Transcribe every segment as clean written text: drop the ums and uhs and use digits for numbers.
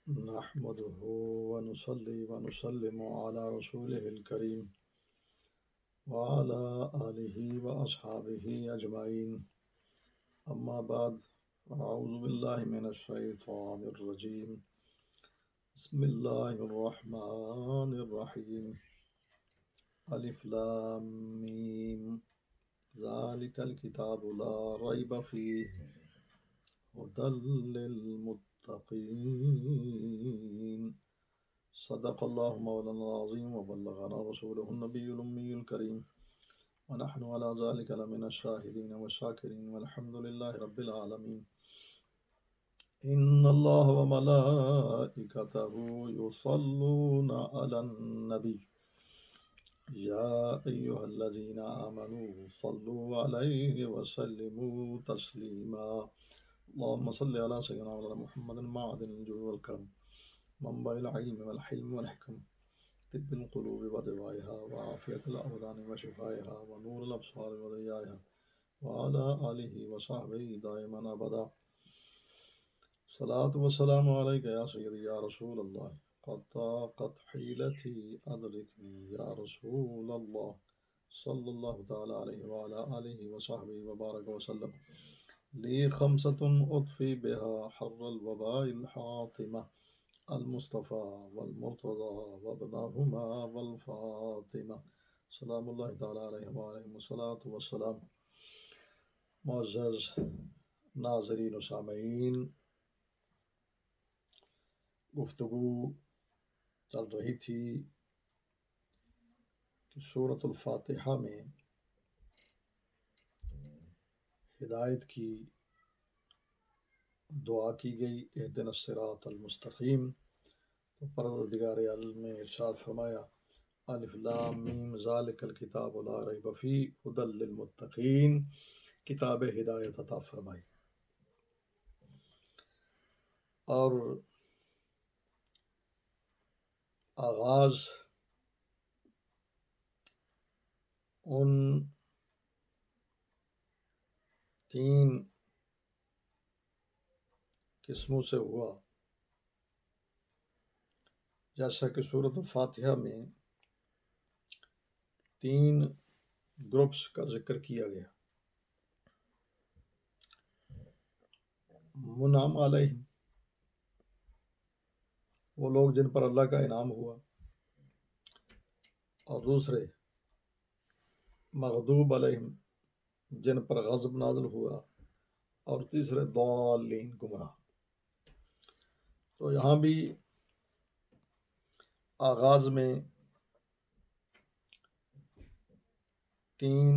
نحمده ونصلي ونسلم على رسوله الكريم وعلى آله وأصحابه أجمعين. أما بعد، أعوذ بالله من الشيطان الرجيم. بسم الله الرحمن الرحيم. ألف لام ميم ذلك الكتاب لا ريب فيه هدى للمتقين. صدق الله مولانا العظيم وبلغنا رسوله النبي الأمي الكريم ونحن على ذلك لمن الشاهدين والشاكرين والحمد لله رب العالمين. إن الله وملائكته يصلون على النبي يا أيها الذين آمنوا صلوا عليه وسلموا تسليما. اللهم صل على سيدنا مولانا محمد معدن الجود والكرم منبع العلم والحلم والحكم طب القلوب ودوائها وعافية الأبدان وشفائها ونور الأبصار وضيائها وعلى آله وصحبه دائما أبدا. صلاة والسلام عليك يا سيدي يا رسول الله. قد ضاقت حيلتي أدركني يا رسول الله صلى الله تعالى عليه وعلى آله وصحبه وبارك وسلم. لي خمسة أطفي بها حر الوباء الحاطمة المصطفى والمرتضى وابنهما والفاطمة سلام الله تعالى عليهم وعليهم الصلاة والسلام. معزز ناظرین و سامعین، گفتگو چل رہی تھی کہ سورۃ الفاتحہ میں ہدایت کی دعا کی گئی، اہدنا الصراط المستقیم. تو پروردگار عالم نے ارشاد فرمایا الف لام میم ذالک الکتاب لا ریب فیہ ھدی للمتقین، کتاب ہدایت عطا فرمائی. اور آغاز ان تین قسموں سے ہوا جیسا کہ سورۃ الفاتحہ میں تین گروپس کا ذکر کیا گیا. منعم علیہم، وہ لوگ جن پر اللہ کا انعام ہوا، اور دوسرے مغضوب علیہم، جن پر غضب نازل ہوا، اور تیسرے ضالین، گمراہ. تو یہاں بھی آغاز میں تین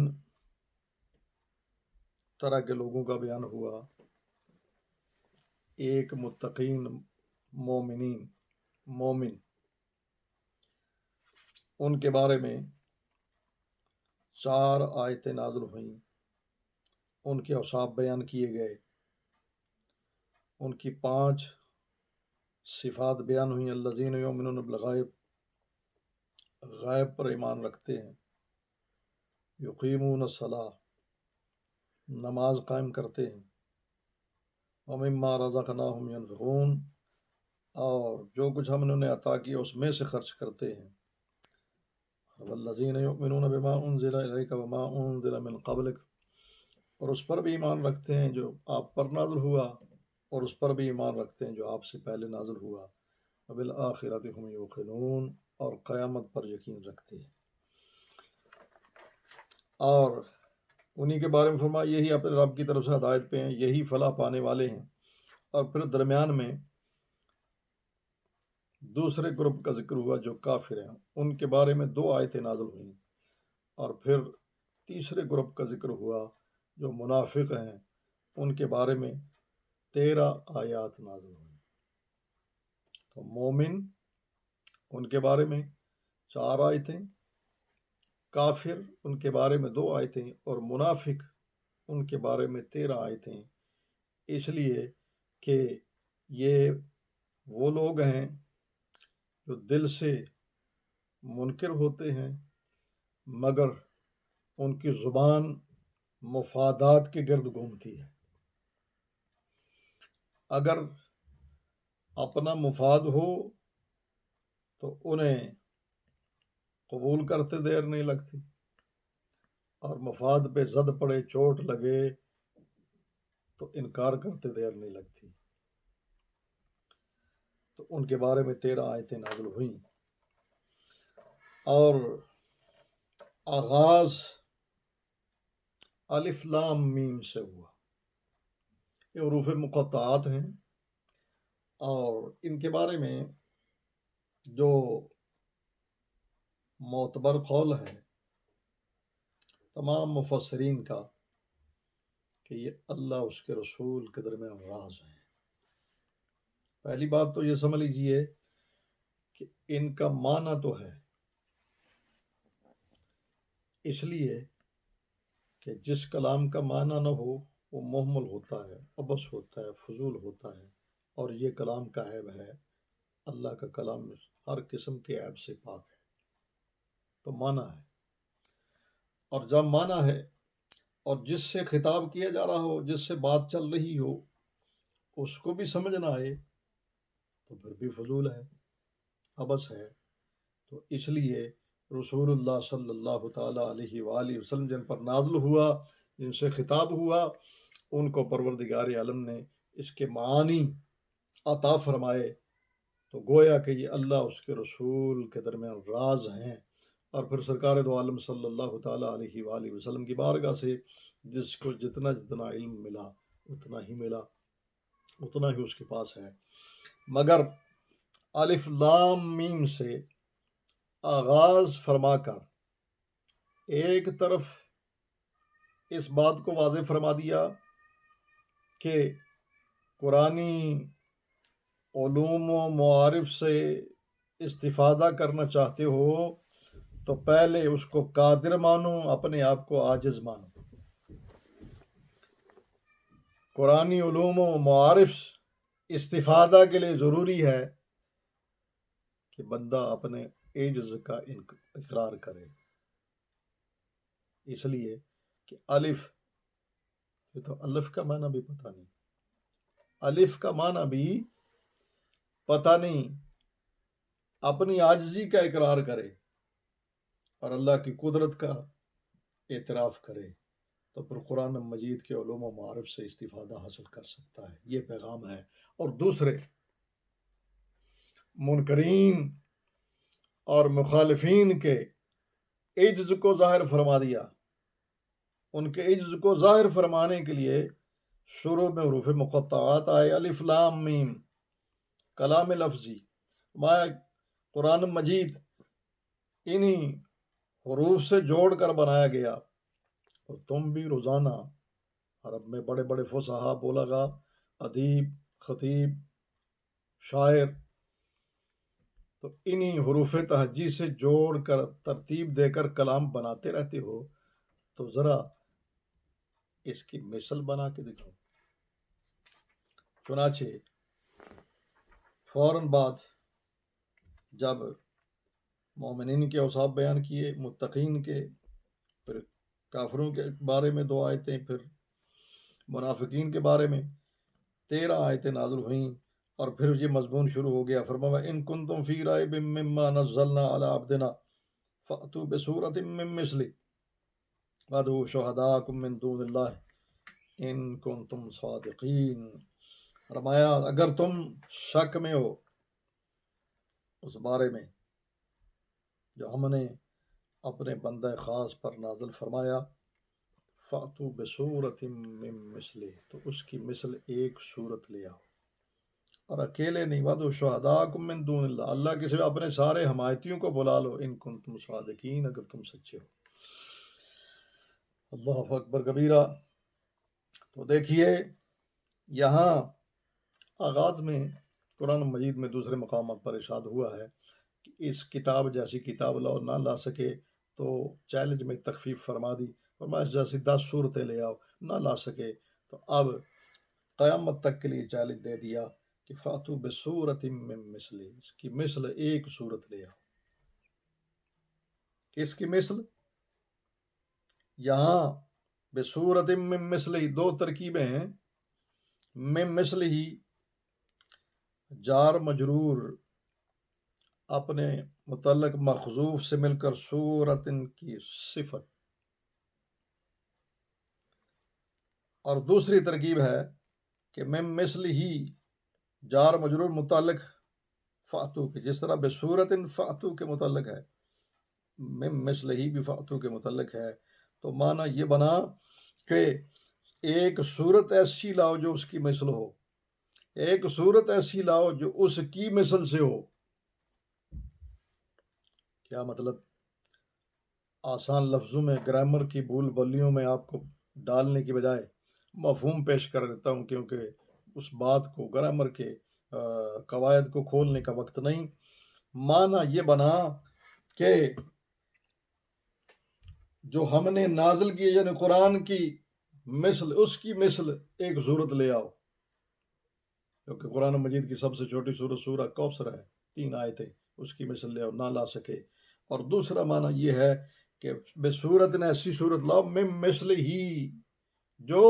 طرح کے لوگوں کا بیان ہوا. ایک متقین، مومن، ان کے بارے میں 4 آیتیں نازل ہوئیں، ان کے اوصاف بیان کیے گئے، ان کی 5 صفات بیان ہوئیں. الذین یؤمنون بالغیب، غیب پر ایمان رکھتے ہیں. یقیمون الصلاۃ، نماز قائم کرتے ہیں. ومما رزقناہم ینفقون، اور جو کچھ ہم نے انہیں عطا کیا اس میں سے خرچ کرتے ہیں. والذین یؤمنون بما انزل الیک وما انزل من قبلک، اور اس پر بھی ایمان رکھتے ہیں جو آپ پر نازل ہوا، اور اس پر بھی ایمان رکھتے ہیں جو آپ سے پہلے نازل ہوا. وبالآخرۃ ھم یوقنون، اور قیامت پر یقین رکھتے ہیں. اور انہی کے بارے میں فرمایا یہی اپنے رب کی طرف سے ہدایت پہ ہیں، یہی فلاح پانے والے ہیں. اور پھر درمیان میں دوسرے گروپ کا ذکر ہوا جو کافر ہیں، ان کے بارے میں 2 آیتیں نازل ہوئیں. اور پھر تیسرے گروپ کا ذکر ہوا جو منافق ہیں، ان کے بارے میں 13 آیات نازل ہوئیں. تو مومن، ان کے بارے میں 4 آیتیں، کافر ان کے بارے میں 2 آیتیں، اور منافق ان کے بارے میں 13 آیتیں. اس لیے کہ یہ وہ لوگ ہیں جو دل سے منکر ہوتے ہیں، مگر ان کی زبان مفادات کے گرد گھومتی ہے. اگر اپنا مفاد ہو تو انہیں قبول کرتے دیر نہیں لگتی، اور مفاد پہ زد پڑے چوٹ لگے تو انکار کرتے دیر نہیں لگتی۔ تو ان کے بارے میں 13 آیتیں نازل ہوئیں، اور آغاز الف لام میم سے ہوا۔ یہ حروف مقطعات ہیں، اور ان کے بارے میں جو معتبر قول ہے تمام مفسرین کا کہ یہ اللہ اس کے رسول کے درمیان راز ہیں۔ پہلی بات تو یہ سمجھ لیجئے کہ ان کا معنی تو ہے، اس لیے کہ جس کلام کا معنی نہ ہو وہ محمل ہوتا ہے، عبث ہوتا ہے، فضول ہوتا ہے، اور یہ کلام کا عیب ہے۔ اللہ کا کلام ہر قسم کے عیب سے پاک ہے۔ تو معنی ہے، اور جب معنی ہے اور جس سے خطاب کیا جا رہا ہو، جس سے بات چل رہی ہو، اس کو بھی سمجھ نہ آئے تو پھر بھی فضول ہے، عبث ہے۔ تو اس لیے رسول اللہ صلی اللہ تعالیٰ علیہ وآلہ وسلم جن پر نازل ہوا، جن سے خطاب ہوا، ان کو پروردگار عالم نے اس کے معانی عطا فرمائے۔ تو گویا کہ یہ اللہ اس کے رسول کے درمیان راز ہیں، اور پھر سرکار دو عالم صلی اللہ تعالیٰ علیہ وآلہ وسلم کی بارگاہ سے جس کو جتنا جتنا علم ملا اتنا ہی ملا، اتنا ہی اس کے پاس ہے۔ مگر الف لام میم سے آغاز فرما کر ایک طرف اس بات کو واضح فرما دیا کہ قرآنی علوم و معارف سے استفادہ کرنا چاہتے ہو تو پہلے اس کو قادر مانو، اپنے آپ کو عاجز مانو۔ قرآنی علوم و معارف استفادہ کے لیے ضروری ہے کہ بندہ اپنے عجز کا اقرار کرے، اس لیے کہ الف، یہ تو الف کا معنی بھی پتہ نہیں، الف کا معنی بھی پتہ نہیں، اپنی عاجزی کا اقرار کرے اور اللہ کی قدرت کا اعتراف کرے، تو پھر قرآن مجید کے علوم و معارف سے استفادہ حاصل کر سکتا ہے۔ یہ پیغام ہے۔ اور دوسرے منکرین اور مخالفین کے عجز کو ظاہر فرما دیا۔ ان کے عجز کو ظاہر فرمانے کے لیے شروع میں حروف مقطعات آئے، الف لام میم، کلام لفظی، قرآن مجید انہی حروف سے جوڑ کر بنایا گیا۔ اور تم بھی روزانہ عرب میں بڑے بڑے فصحا، بلغا، ادیب، خطیب، شاعر، تو انہی حروف تہجی سے جوڑ کر ترتیب دے کر کلام بناتے رہتے ہو، تو ذرا اس کی مثل بنا کے دکھاؤ۔ چنانچہ فوراً بعد جب مومنین کے اوصاف بیان کیے، متقین کے، پھر کافروں کے بارے میں 2 آیتیں، پھر منافقین کے بارے میں 13 آیتیں نازل ہوئیں، اور پھر یہ مضمون شروع ہو گیا۔ فرمایا ان کنتم فی ریب مما نزلنا علی عبدنا فأتوا بسورۃ من مثلہ وادعوا شہداءکم من دون اللہ ان کنتم صادقین۔ فرمایا اگر تم شک میں ہو اس بارے میں جو ہم نے اپنے بندہ خاص پر نازل فرمایا، فَأْتُوا بِسُورَةٍ مِّن مِّثْلِهِ، تو اس کی مثل ایک صورت لے آؤ، اور اکیلے نہیں، وَادْعُوا شُهَدَاءَكُم مِّن دُونِ اللَّهِ، اللہ کے سوا اپنے سارے حمایتیوں کو بلا لو، ان کنتم صادقین، اگر تم سچے ہو۔ اللہ اکبر کبیرہ۔ تو دیکھیے یہاں آغاز میں قرآن مجید میں دوسرے مقامات پر ارشاد ہوا ہے کہ اس کتاب جیسی کتاب لاؤ، نہ لا سکے تو چیلنج میں تخفیف فرما دی، فرمایا جیسی 10 صورتیں لے آؤ، نہ لا سکے تو اب قیامت تک کے لیے چیلنج دے دیا کہ فاتو بسورۃ من مثلہ، اس کی مثل ایک صورت لے آؤ۔ کس کی مثل؟ یہاں بسورۃ من مثلہ 2 ترکیبیں ہیں، من مثلہ جار مجرور اپنے متعلق مخذوف سے مل کر صورت کی صفت، اور دوسری ترکیب ہے کہ من مثل ہی جار مجرور متعلق فاتو کے، جس طرح بصورت فاتو کے متعلق ہے، من مثل ہی بھی فاتو کے متعلق ہے، تو معنی یہ بنا کہ ایک صورت ایسی لاؤ جو اس کی مثل ہو، ایک صورت ایسی لاؤ جو اس کی مثل سے ہو۔ کیا مطلب؟ آسان لفظوں میں گرامر کی بھول بلیوں میں آپ کو ڈالنے کی بجائے مفہوم پیش کر دیتا ہوں، کیونکہ اس بات کو گرامر کے قواعد کو کھولنے کا وقت نہیں۔ معنی یہ بنا کہ جو ہم نے نازل کی یعنی قرآن کی مثل، اس کی مثل ایک صورت لے آؤ، کیونکہ قرآن مجید کی سب سے چھوٹی سورت سورہ کوثر ہے، 3 آیتیں، اس کی مثل لے آؤ، نہ لا سکے۔ اور دوسرا معنی یہ ہے کہ بے صورت نے ایسی صورت لاؤ من مثل ہی، جو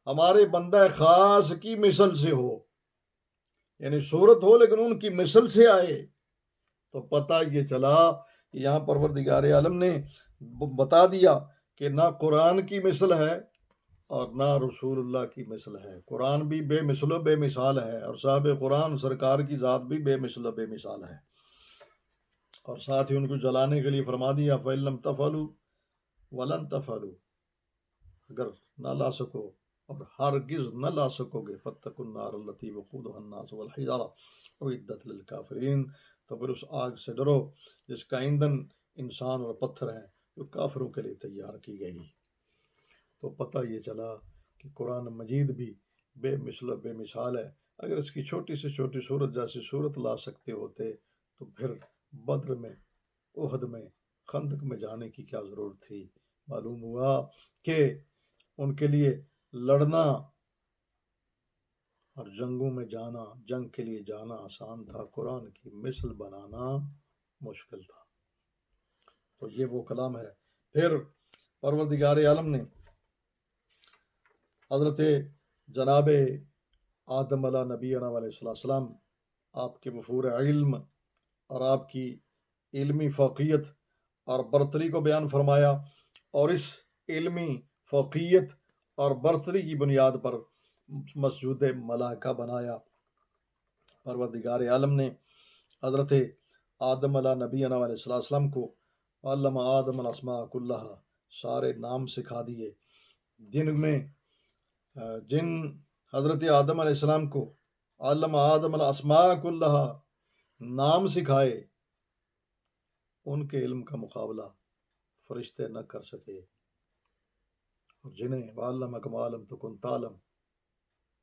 ہمارے بندہ خاص کی مثل سے ہو، یعنی صورت ہو لیکن ان کی مثل سے آئے۔ تو پتہ یہ چلا کہ یہاں پروردگار عالم نے بتا دیا کہ نہ قرآن کی مثل ہے اور نہ رسول اللہ کی مثل ہے، قرآن بھی بے مثل و بے مثال ہے، اور صاحب قرآن سرکار کی ذات بھی بے مثل و بے مثال ہے۔ اور ساتھ ہی ان کو جلانے کے لیے فرما دیا فَإِن لَمْ تَفْعَلُوا وَلَن تَفْعَلُوا، اگر نہ لا سکو اور ہرگز نہ لا سکو گے، فَاتَّقُوا النَّارَ الَّتِي وَقُودُهَا النَّاسُ وَالْحِجَارَةُ أُعِدَّتْ لِلْكَافِرِينَ، تو پھر اس آگ سے ڈرو جس کا ایندھن انسان اور پتھر ہیں، جو کافروں کے لیے تیار کی گئی۔ تو پتہ یہ چلا کہ قرآن مجید بھی بے مثل و بے مثال ہے۔ اگر اس کی چھوٹی سے چھوٹی صورت جیسی صورت لا سکتے ہوتے تو پھر بدر میں، احد میں، خندق میں جانے کی کیا ضرورت تھی؟ معلوم ہوا کہ ان کے لیے لڑنا اور جنگوں میں جانا، جنگ کے لیے جانا آسان تھا، قرآن کی مثل بنانا مشکل تھا۔ تو یہ وہ کلام ہے۔ پھر پروردگار عالم نے حضرت جناب آدم علیہ نبینا علیہ السلام، آپ کے وفور علم اور آپ کی علمی فوقیت اور برتری کو بیان فرمایا، اور اس علمی فوقیت اور برتری کی بنیاد پر مسجود ملائکہ بنایا۔ پروردگار عالم نے حضرت آدم علیہ نبینا علیہ السلام کو علم آدم الاسماء کلہا، سارے نام سکھا دیے، جن حضرت آدم علیہ السلام کو علم آدم الاسماء کلہا نام سکھائے، ان کے علم کا مقابلہ فرشتے نہ کر سکے، اور جنہیں وَعَلَّمَكَ مَا لَمْ تَكُنْ تَعْلَمْ،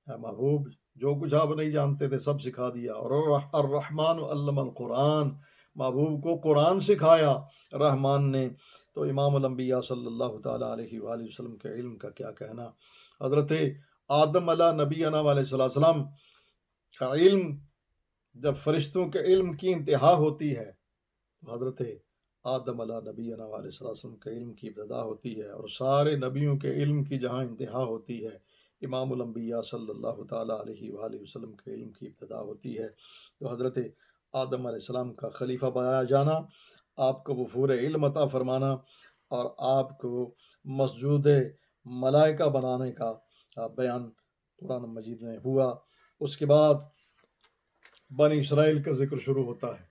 اے محبوب جو کچھ آپ نہیں جانتے تھے سب سکھا دیا۔ اور الرحمن علم القرآن، محبوب کو قرآن سکھایا رحمان نے۔ تو امام الانبیاء صلی اللہ تعالیٰ علیہ وآلہ وسلم کے علم کا کیا کہنا۔ حضرت آدم علیہ نبینا علیہ السلام کا علم، جب فرشتوں کے علم کی انتہا ہوتی ہے، حضرت آدم علیہ نبینا علیہ السلام کے علم کی ابتدا ہوتی ہے، اور سارے نبیوں کے علم کی جہاں انتہا ہوتی ہے، امام الانبیاء صلی اللہ تعالیٰ علیہ وآلہ وسلم کے علم کی ابتدا ہوتی ہے۔ تو حضرت آدم علیہ السلام کا خلیفہ بنایا جانا، آپ کو وفور علم عطا فرمانا، اور آپ کو مسجود ملائکہ بنانے کا بیان قرآن مجید میں ہوا۔ اس کے بعد بنی اسرائیل کا ذکر شروع ہوتا ہے۔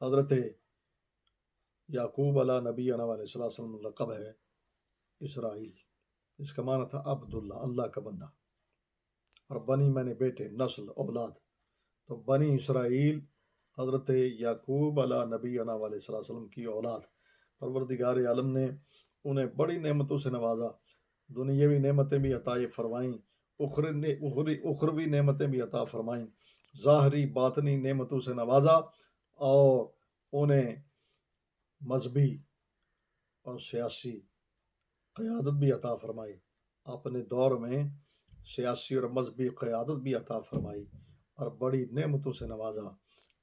حضرت یعقوب علیہ نبینا علیہ السلام لقب ہے اسرائیل، اس کا معنی تھا عبداللہ، اللہ کا بندہ، اور بنی میں نے بیٹے، نسل، اولاد۔ تو بنی اسرائیل حضرت یعقوب علیہ نبینا علیہ السلام کی اولاد۔ پروردگار عالم نے انہیں بڑی نعمتوں سے نوازا، دنیاوی نعمتیں بھی عطا فرمائیں، اخروی نعمتیں بھی عطا فرمائیں، ظاہری باطنی نعمتوں سے نوازا، اور انہیں مذہبی اور سیاسی قیادت بھی عطا فرمائی۔ اپنے دور میں سیاسی اور مذہبی قیادت بھی عطا فرمائی، اور بڑی نعمتوں سے نوازا،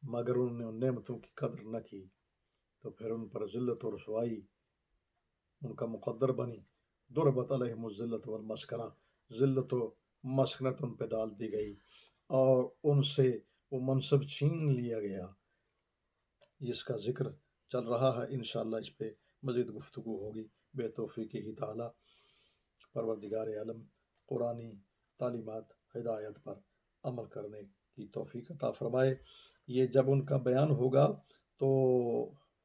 مگر انہوں نے ان نعمتوں کی قدر نہ کی، تو پھر ان پر ذلت و رسوائی ان کا مقدر بنی۔ ضربت علیہم الذلۃ والمسکنہ، ذلت و مسکنت ان پہ ڈال دی گئی، اور ان سے وہ منصب چھین لیا گیا، جس کا ذکر چل رہا ہے۔ انشاءاللہ اس پہ مزید گفتگو ہوگی بے توفیق ہی تعالی۔ پروردگار عالم قرآنی تعلیمات ہدایت پر عمل کرنے کی توفیق عطا فرمائے۔ یہ جب ان کا بیان ہوگا تو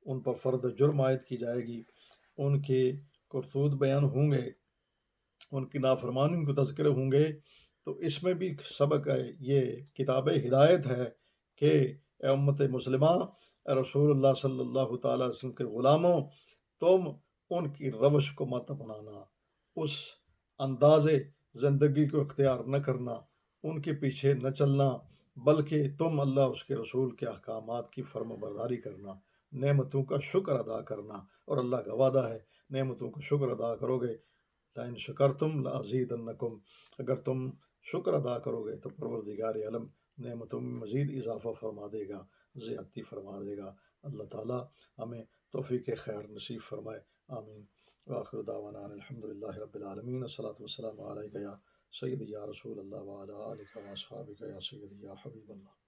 ان پر فرد جرم عائد کی جائے گی، ان کے کرتوت بیان ہوں گے، ان کی نافرمانی کو تذکرے ہوں گے، تو اس میں بھی سبق ہے، یہ کتاب ہدایت ہے کہ اے امت مسلمہ، اے رسول اللہ صلی اللہ تعالی علیہ وسلم کے غلاموں، تم ان کی روش کو مت اپنانا، اس انداز زندگی کو اختیار نہ کرنا، ان کے پیچھے نہ چلنا، بلکہ تم اللہ اس کے رسول کے احکامات کی فرم برداری کرنا، نعمتوں کا شکر ادا کرنا، اور اللہ کا وعدہ ہے نعمتوں کا شکر ادا کرو گے، لئن شکرتم لازیدنکم، اگر تم شکر ادا کرو گے تو پروردگار عالم نعمتوں میں مزید اضافہ فرما دے گا، زیادتی فرما دے گا۔ اللہ تعالیٰ ہمیں توفیق خیر نصیب فرمائے، آمین۔ وآخر دعوانا ان الحمدللہ رب العالمین، الصلاۃ والسلام علیک یا سیدی یا رسول اللہ وعلی آلک و اصحابک یا سیدی یا حبیب اللہ۔